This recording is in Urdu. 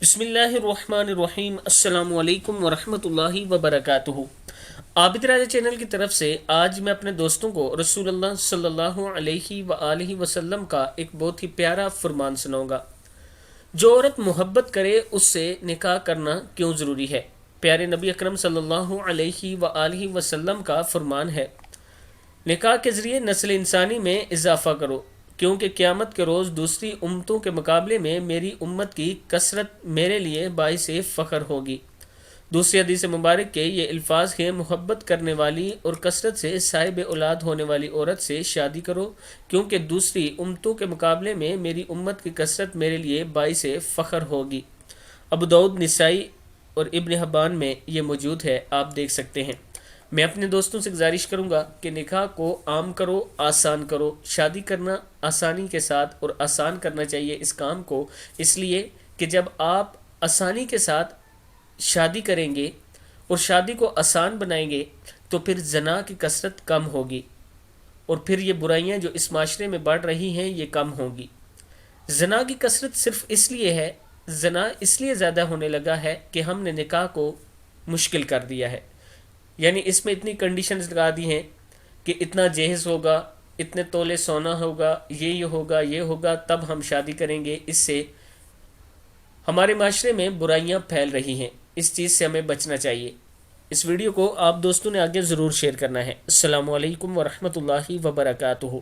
بسم اللہ الرحمن الرحیم۔ السلام علیکم ورحمۃ اللہ وبرکاتہ۔ عابد راجہ چینل کی طرف سے آج میں اپنے دوستوں کو رسول اللہ صلی اللہ علیہ وآلہ وسلم کا ایک بہت ہی پیارا فرمان سناؤں گا۔ جو عورت محبت کرے اس سے نکاح کرنا کیوں ضروری ہے؟ پیارے نبی اکرم صلی اللہ علیہ وآلہ وسلم کا فرمان ہے، نکاح کے ذریعے نسل انسانی میں اضافہ کرو، کیونکہ قیامت کے روز دوسری امتوں کے مقابلے میں میری امت کی کثرت میرے لیے باعث فخر ہوگی۔ دوسری حدیث مبارک کے یہ الفاظ ہیں، محبت کرنے والی اور کثرت سے صاحب اولاد ہونے والی عورت سے شادی کرو، کیونکہ دوسری امتوں کے مقابلے میں میری امت کی کثرت میرے لیے باعث فخر ہوگی۔ ابو داؤد، نسائی اور ابن حبان میں یہ موجود ہے، آپ دیکھ سکتے ہیں۔ میں اپنے دوستوں سے گزارش کروں گا کہ نکاح کو عام کرو، آسان کرو۔ شادی کرنا آسانی کے ساتھ اور آسان کرنا چاہیے اس کام کو، اس لیے کہ جب آپ آسانی کے ساتھ شادی کریں گے اور شادی کو آسان بنائیں گے تو پھر زنا کی کثرت کم ہوگی، اور پھر یہ برائیاں جو اس معاشرے میں بڑھ رہی ہیں یہ کم ہوں گی۔ زنا کی کثرت صرف اس لیے ہے، زنا اس لیے زیادہ ہونے لگا ہے کہ ہم نے نکاح کو مشکل کر دیا ہے، یعنی اس میں اتنی کنڈیشنز لگا دی ہیں کہ اتنا جہیز ہوگا، اتنے تولے سونا ہوگا، یہ ہوگا، یہ ہوگا، تب ہم شادی کریں گے۔ اس سے ہمارے معاشرے میں برائیاں پھیل رہی ہیں، اس چیز سے ہمیں بچنا چاہیے۔ اس ویڈیو کو آپ دوستوں نے آگے ضرور شیئر کرنا ہے۔ السلام علیکم ورحمۃ اللہ وبرکاتہ۔